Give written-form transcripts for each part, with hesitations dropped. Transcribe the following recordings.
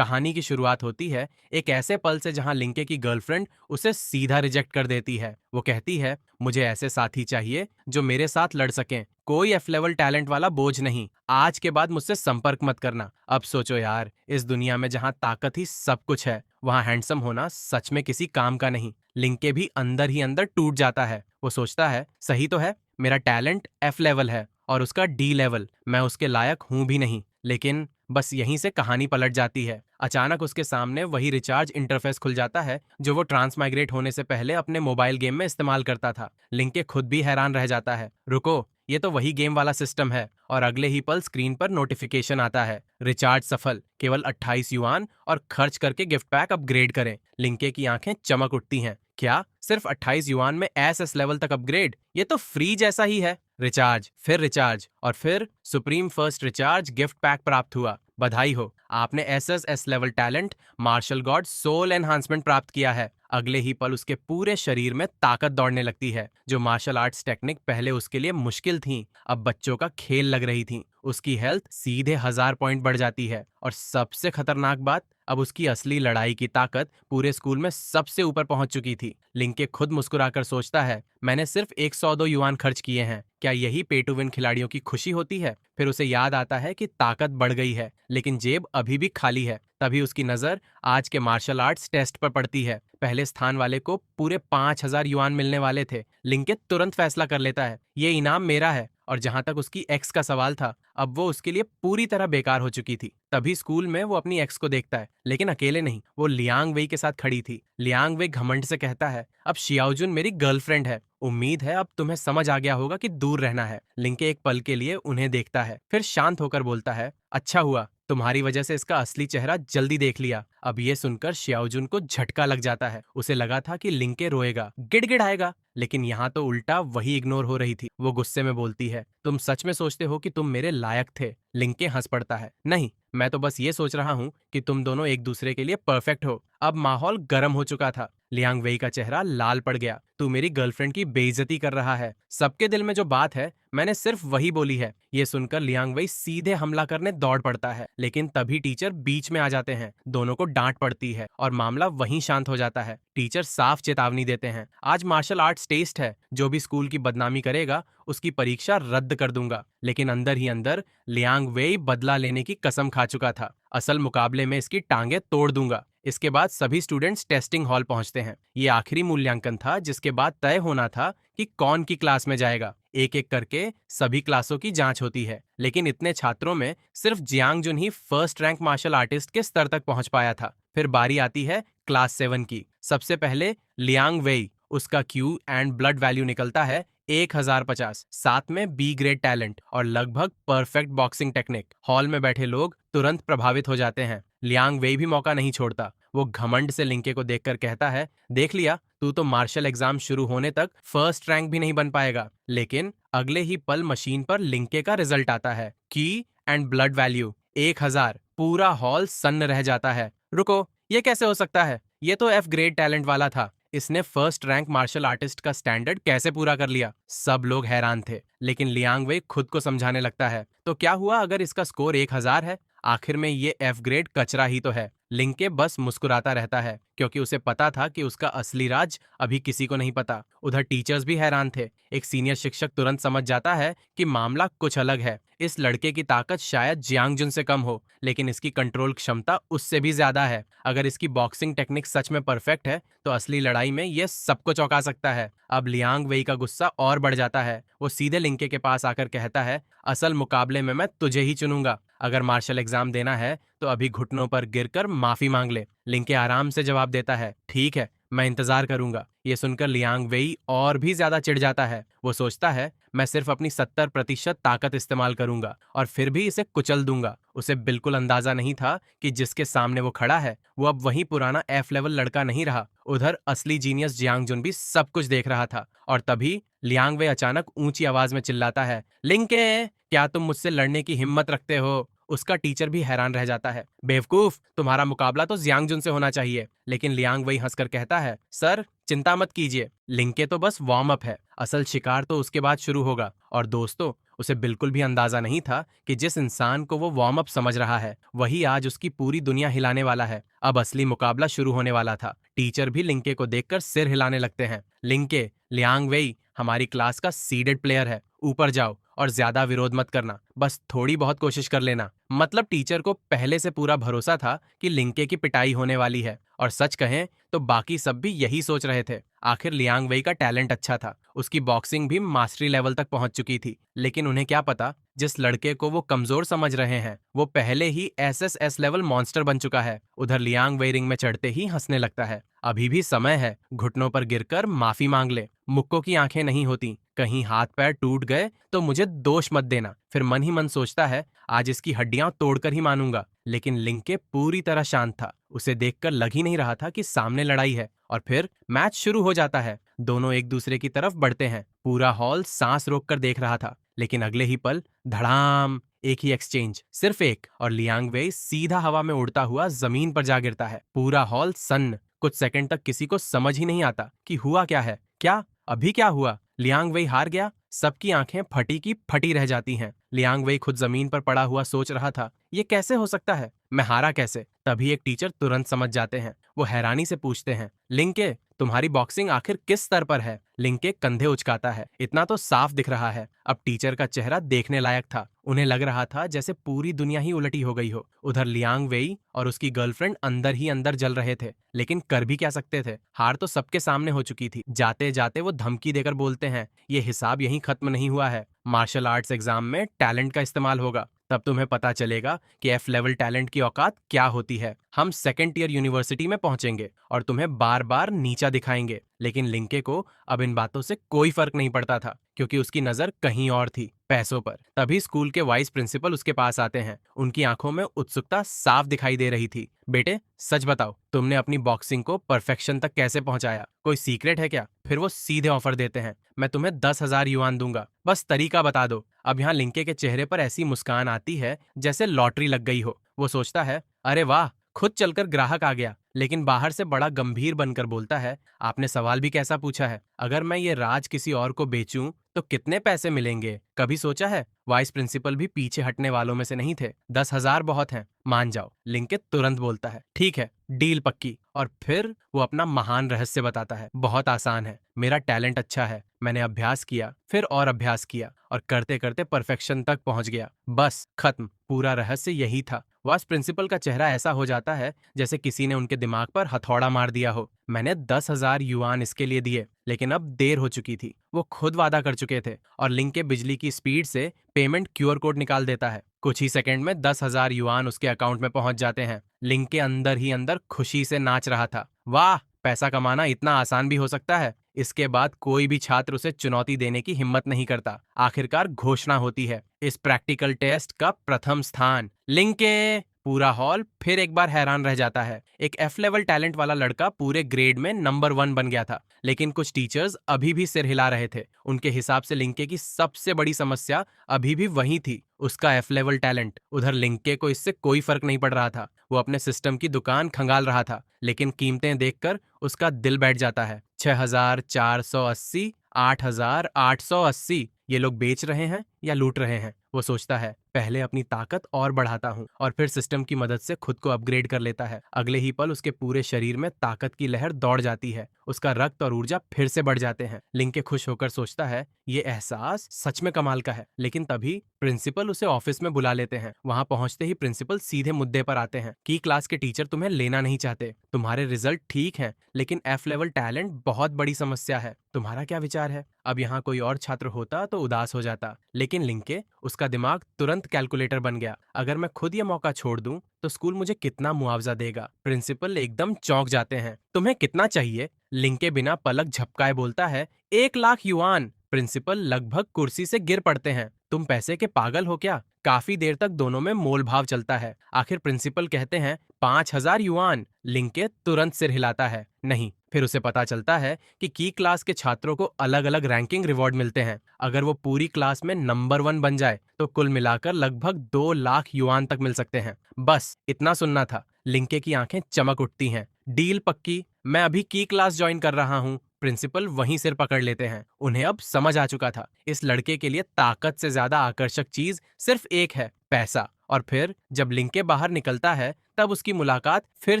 कहानी की शुरुआत होती है एक ऐसे पल से जहां लिंके की गर्लफ्रेंड उसे सीधा रिजेक्ट कर देती है। वो कहती है, मुझे ऐसे साथी चाहिए जो मेरे साथ लड़ सकें, कोई एफ लेवल टैलेंट वाला बोझ नहीं। आज के बाद मुझसे संपर्क मत करना। अब सोचो यार, इस दुनिया में जहां ताकत ही सब कुछ है, वहां हैंडसम होना सच में किसी काम का नहीं। लिंके भी अंदर ही अंदर टूट जाता है। वो सोचता है, सही तो है, मेरा टैलेंट एफ लेवल है और उसका डी लेवल, मैं उसके लायक हूं भी नहीं। लेकिन बस यहीं से कहानी पलट जाती है। अचानक उसके सामने वही रिचार्ज इंटरफेस खुल जाता है जो वो ट्रांसमाइग्रेट होने से पहले अपने मोबाइल गेम में इस्तेमाल करता था। लिंके खुद भी हैरान रह जाता है, रुको, ये तो वही गेम वाला सिस्टम है। और अगले ही पल स्क्रीन पर नोटिफिकेशन आता है, रिचार्ज सफल, केवल 28 युआन और खर्च करके गिफ्ट पैक अपग्रेड करें। लिंके की आंखें चमक उठती हैं। क्या सिर्फ 28 युआन में एस लेवल तक अपग्रेड? ये तो फ्री जैसा ही है। रिचार्ज और फिर supreme first recharge gift pack प्राप्त हुआ। बधाई हो, आपने S level talent martial god soul enhancement प्राप्त किया है। अगले ही पल उसके पूरे शरीर में ताकत दौड़ने लगती है। जो मार्शल आर्ट्स टेक्निक पहले उसके लिए मुश्किल थी, अब बच्चों का खेल लग रही थी। उसकी हेल्थ सीधे 1000 पॉइंट बढ़ जाती है। और सबसे खतरनाक बात, अब उसकी असली लड़ाई की ताकत पूरे स्कूल में सबसे ऊपर पहुंच चुकी थी। लिंके खुद मुस्कुराकर सोचता है, मैंने सिर्फ 102 युआन खर्च किए हैं, क्या यही पे टू विन खिलाड़ियों की खुशी होती है? फिर उसे याद आता है कि ताकत बढ़ गई है लेकिन जेब अभी भी खाली है। तभी उसकी नजर आज के मार्शल आर्ट्स टेस्ट पर पड़ती है। पहले स्थान वाले को पूरे 5000 युआन मिलने वाले थे। लिंके तुरंत फैसला कर लेता है, ये इनाम मेरा है। और जहां तक उसकी एक्स का सवाल था, अब वो उसके लिए पूरी तरह बेकार हो चुकी थी। तभी स्कूल में वो अपनी एक्स को देखता है, लेकिन अकेले नहीं, वो लियांग वेई के साथ खड़ी थी। लियांग वेई घमंड से कहता है, अब शियाओजुन मेरी गर्लफ्रेंड है, उम्मीद है अब तुम्हें समझ आ गया होगा कि दूर रहना है। लिंके एक पल के लिए उन्हें देखता है, फिर शांत होकर बोलता है, अच्छा हुआ, तुम्हारी वजह से इसका असली चेहरा जल्दी देख लिया। अब ये सुनकर शियाओजुन को झटका लग जाता है। उसे लगा था कि लिंके रोएगा, गिड़गिड़ाएगा, लेकिन यहाँ तो उल्टा वही इग्नोर हो रही थी। वो गुस्से में बोलती है, तुम सच में सोचते हो कि तुम मेरे लायक थे? लिंके हंस पड़ता है, नहीं, मैं तो बस ये सोच रहा हूँ कि तुम दोनों एक दूसरे के लिए परफेक्ट हो। अब माहौल गर्म हो चुका था। लियांग वेई का चेहरा लाल पड़ गया, तू मेरी गर्लफ्रेंड की बेइज्जती कर रहा है। सबके दिल में जो बात है, मैंने सिर्फ वही बोली है। ये सुनकर लियांग वेई सीधे हमला करने दौड़ पड़ता है, लेकिन तभी टीचर बीच में आ जाते हैं। दोनों को डांट पड़ती है और मामला वहीं शांत हो जाता है। टीचर साफ चेतावनी देते हैं, आज मार्शल आर्ट्स टेस्ट है, जो भी स्कूल की बदनामी करेगा उसकी परीक्षा रद्द कर दूंगा। लेकिन अंदर ही अंदर लियांग वेई बदला लेने की कसम खा चुका था, असल मुकाबले में इसकी टांगे तोड़ दूंगा। इसके बाद सभी स्टूडेंट्स टेस्टिंग हॉल पहुंचते हैं। ये आखिरी मूल्यांकन था जिसके बाद तय होना था कि कौन की क्लास में जाएगा। एक एक करके सभी क्लासों की जांच होती है, लेकिन इतने छात्रों में सिर्फ जियांग जुन ही फर्स्ट रैंक मार्शल आर्टिस्ट के स्तर तक पहुंच पाया था। फिर बारी आती है क्लास 7 की। सबसे पहले लियांग वेई, उसका क्यू एंड ब्लड वैल्यू निकलता है 1050, साथ में बी ग्रेड टैलेंट और लगभग परफेक्ट बॉक्सिंग टेक्निक। हॉल में बैठे लोग तुरंत प्रभावित हो जाते हैं। लियांग वेई भी मौका नहीं छोड़ता। वो घमंड से लिंके को देखकर कहता है, देख लिया, तू तो मार्शल एग्जाम शुरू होने तक फर्स्ट रैंक भी नहीं बन पाएगा। लेकिन अगले ही पल मशीन पर लिंके का रिजल्ट आता है, की एंड ब्लड वैल्यू 1000। पूरा हॉल सन्न रह जाता है। रुको, ये कैसे हो सकता है? ये तो एफ ग्रेड टैलेंट वाला था, इसने फर्स्ट रैंक मार्शल आर्टिस्ट का स्टैंडर्ड कैसे पूरा कर लिया? सब लोग हैरान थे, लेकिन लियांग वेई खुद को समझाने लगता है, तो क्या हुआ अगर इसका स्कोर 1000 है? आखिर में ये एफ ग्रेड कचरा ही तो है। लिंके बस मुस्कुराता रहता है, क्योंकि उसे पता था कि उसका असली राज अभी किसी को नहीं पता। उधर टीचर्स भी हैरान थे। एक सीनियर शिक्षक तुरंत समझ जाता है कि मामला कुछ अलग है। इस लड़के की ताकत शायद जियांग जुन से कम हो, लेकिन इसकी कंट्रोल क्षमता उससे भी ज्यादा है। अगर इसकी बॉक्सिंग टेक्निक सच में परफेक्ट है तो असली लड़ाई में यह सबको चौंका सकता है। अब लियांग वेई का गुस्सा और बढ़ जाता है। वो सीधे लिंके के पास आकर कहता है, असल मुकाबले में मैं तुझे ही चुनूंगा। अगर मार्शल एग्जाम देना है तो अभी घुटनों पर गिरकर माफी मांग ले। लिंके आराम से जवाब देता है, ठीक है, मैं इंतजार करूंगा। ये सुनकर लियांग वेई और भी ज्यादा चिढ़ जाता है। वो सोचता है, मैं सिर्फ अपनी 70% ताकत इस्तेमाल करूंगा और फिर भी इसे कुचल दूंगा। उसे बिल्कुल अंदाजा नहीं था कि जिसके सामने वो खड़ा है वो अब वही पुराना एफ लेवल लड़का नहीं रहा। उधर असली जीनियस जियांग जुन भी सब कुछ देख रहा था। और तभी लियांग वेई अचानक ऊंची आवाज में चिल्लाता है, लिंके, क्या तुम मुझसे लड़ने की हिम्मत रखते हो? उसका टीचर भी हैरान रह जाता है, बेवकूफ, तुम्हारा मुकाबला तो जियांग जुन से होना चाहिए। लेकिन लियांग वेई हंसकर कहता है, सर चिंता मत कीजिए, लिंके तो बस वार्म अप है, असल शिकार तो उसके बाद शुरू होगा। और दोस्तों, उसे बिल्कुल भी अंदाजा नहीं था कि जिस इंसान को वो वार्म अप समझ रहा है वही आज उसकी पूरी दुनिया हिलाने वाला है। अब असली मुकाबला शुरू होने वाला था। टीचर भी लिंके को देखकर सिर हिलाने लगते हैं। लिंके, लियांग वेई हमारी क्लास का सीडेड प्लेयर है, ऊपर जाओ और ज्यादा विरोध मत करना, बस थोड़ी बहुत कोशिश कर लेना। मतलब टीचर को पहले से पूरा भरोसा था कि लिंके की पिटाई होने वाली है, और सच कहें तो बाकी सब भी यही सोच रहे थे। आखिर लियांग वेई का टैलेंट अच्छा था, उसकी बॉक्सिंग भी मास्टरी लेवल तक पहुंच चुकी थी। लेकिन उन्हें क्या पता, जिस लड़के को वो कमजोर समझ रहे हैं वो पहले ही एसएसएस लेवल मॉन्स्टर बन चुका है। उधर लियांग वेई रिंग में चढ़ते ही हंसने लगता है। अभी भी समय है, घुटनों पर गिरकर माफी मांग ले। मुक्को की आंखें नहीं होती, कहीं हाथ पैर टूट गए तो मुझे दोष मत देना। फिर मन ही मन सोचता है आज इसकी हड्डियां तोड़कर ही मानूंगा। लेकिन लिंके पूरी तरह शांत था, उसे देखकर लग ही नहीं रहा था कि सामने लड़ाई है। और फिर मैच शुरू हो जाता है। दोनों एक दूसरे की तरफ बढ़ते हैं। पूरा हॉल सांस रोककर देख रहा था। लेकिन अगले ही पल धड़ाम, एक ही एक्सचेंज, सिर्फ एक, और लियांग वेई सीधा हवा में उड़ता हुआ जमीन पर जा गिरता है। पूरा हॉल सन्न। कुछ सेकंड तक किसी को समझ ही नहीं आता कि हुआ क्या है। क्या अभी क्या हुआ? लियांग वेई हार गया? सबकी आंखें फटी की फटी रह जाती हैं। लियांग वेई खुद जमीन पर पड़ा हुआ सोच रहा था, ये कैसे हो सकता है, मैं हारा कैसे? तभी एक टीचर तुरंत समझ जाते हैं। वो हैरानी से पूछते हैं, लिंके तुम्हारी बॉक्सिंग आखिर किस स्तर पर है? लिंके कंधे उचकाता है। इतना तो साफ दिख रहा है। अब टीचर का चेहरा देखने लायक था। उन्हें लग रहा था जैसे पूरी दुनिया ही उलटी हो गई हो। उधर लियांग वेई और उसकी गर्लफ्रेंड अंदर ही अंदर जल रहे थे, लेकिन कर भी क्या सकते थे? हार तो सबके सामने हो चुकी थी। जाते जाते वो धमकी देकर बोलते हैं, ये हिसाब यहीं खत्म नहीं हुआ है। मार्शल आर्ट्स एग्जाम में टैलेंट का इस्तेमाल होगा, तब तुम्हें पता चलेगा कि एफ लेवल टैलेंट की औकात क्या होती है। हम सेकेंड ईयर यूनिवर्सिटी में पहुंचेंगे और तुम्हें बार बार नीचा दिखाएंगे। लेकिन लिंके को अब इन बातों से कोई फर्क नहीं पड़ता था, क्योंकि उसकी नजर कहीं और थी, पैसों पर। तभी स्कूल के वाइस प्रिंसिपल उसके पास आते हैं। उनकी आंखों में उत्सुकता साफ दिखाई दे रही थी। बेटे सच बताओ, तुमने अपनी बॉक्सिंग को परफेक्शन तक कैसे पहुंचाया? कोई सीक्रेट है क्या? फिर वो सीधे ऑफर देते हैं, मैं तुम्हें 10,000 युआन दूंगा, बस तरीका बता दो। अब यहाँ लिंके के चेहरे पर ऐसी मुस्कान आती है जैसे लॉटरी लग गई हो। वो सोचता है, अरे वाह, खुद चलकर ग्राहक आ गया। लेकिन बाहर से बड़ा गंभीर बनकर बोलता है, आपने सवाल भी कैसा पूछा है? अगर मैं ये राज किसी और को बेचूं तो कितने पैसे मिलेंगे, कभी सोचा है? वाइस प्रिंसिपल भी पीछे हटने वालों में से नहीं थे। 10,000 बहुत हैं, मान जाओ। लिंके तुरंत बोलता है, ठीक है, डील पक्की। और फिर वो अपना महान रहस्य बताता है, बहुत आसान है, मेरा टैलेंट अच्छा है, मैंने अभ्यास किया, फिर और अभ्यास किया, और करते करते परफेक्शन तक पहुंच गया, बस खत्म। पूरा रहस्य यही था। वाइस प्रिंसिपल का चेहरा ऐसा हो जाता है जैसे किसी ने उनके दिमाग पर हथौड़ा मार दिया हो। मैंने 10,000 युआन इसके लिए दिए, लेकिन अब देर हो चुकी थी। वो खुद वादा कर चुके थे, और लिंके बिजली की स्पीड से पेमेंट क्यूआर कोड निकाल देता है। कुछ ही सेकंड में 10,000 युआन उसके अकाउंट में पहुंच जाते हैं। लिंके अंदर ही अंदर खुशी से नाच रहा था। वाह, पैसा कमाना इतना आसान भी हो सकता है। इसके बाद कोई भी छात्र उसे चुनौती देने की हिम्मत नहीं करता। आखिरकार घोषणा होती है, इस प्रैक्टिकल टेस्ट का प्रथम स्थान लिंके। पूरा हॉल फिर एक बार हैरान रह जाता है। एक एफ लेवल टैलेंट वाला लड़का पूरे ग्रेड में नंबर 1 बन गया था। लेकिन कुछ टीचर्स अभी भी सिर हिला रहे थे। उनके हिसाब से लिंके की सबसे बड़ी समस्या अभी भी वही थी, उसका एफ लेवल टैलेंट। उधर लिंके को इससे कोई फर्क नहीं पड़ रहा था। वो अपने सिस्टम की दुकान खंगाल रहा था, लेकिन कीमतें देखकर उसका दिल बैठ जाता है। 6,480, 8,880, ये लोग बेच रहे हैं या लूट रहे हैं? वो सोचता है, पहले अपनी ताकत और बढ़ाता हूँ, और फिर सिस्टम की मदद से खुद को अपग्रेड कर लेता है। अगले ही पल उसके पूरे शरीर में ताकत की लहर दौड़ जाती है। उसका रक्त और ऊर्जा फिर से बढ़ जाते हैं। लिंके खुश होकर सोचता है, ये एहसास सच में कमाल का है। लेकिन तभी प्रिंसिपल उसे ऑफिस में बुला लेते हैं। वहां पहुंचते ही प्रिंसिपल सीधे मुद्दे पर आते हैं कि क्लास के टीचर तुम्हें लेना नहीं चाहते। तुम्हारे रिजल्ट ठीक हैं, लेकिन एफ लेवल टैलेंट बहुत बड़ी समस्या है। तुम्हारा क्या विचार है? अब यहाँ कोई और छात्र होता तो उदास हो जाता, लेकिन लिंके, उसका दिमाग तुरंत कैलकुलेटर बन गया। अगर मैं खुद ये मौका छोड़ दूं तो स्कूल मुझे कितना मुआवजा देगा? प्रिंसिपल एकदम चौंक जाते हैं। तुम्हें कितना चाहिए? लिंके बिना पलक झपकाए बोलता है, 1,00,000 युआन। प्रिंसिपल लगभग कुर्सी से गिर पड़ते हैं। तुम पैसे के पागल हो क्या? काफी देर तक दोनों में मोल भाव चलता है। आखिर प्रिंसिपल कहते हैं, 5,000 युआन। लिंके तुरंत सिर हिलाता है, नहीं। फिर उसे पता चलता है कि की क्लास के छात्रों को अलग अलग रैंकिंग रिवॉर्ड मिलते हैं। अगर वो पूरी क्लास में नंबर 1 बन जाए तो कुल मिलाकर लगभग 2,00,000 युआन तक मिल सकते हैं। बस इतना सुनना था। लिंके की आंखें चमक उठती हैं। डील पक्की, मैं अभी की क्लास ज्वाइन कर रहा हूँ। प्रिंसिपल वहीं सिर पकड़ लेते हैं। उन्हें अब समझ आ चुका था, इस लड़के के लिए ताकत से ज्यादा आकर्षक चीज सिर्फ एक है, पैसा। और फिर जब लिंके बाहर निकलता है तब उसकी मुलाकात फिर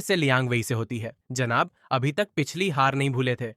से लियांग वई से होती है। जनाब अभी तक पिछली हार नहीं भूले थे।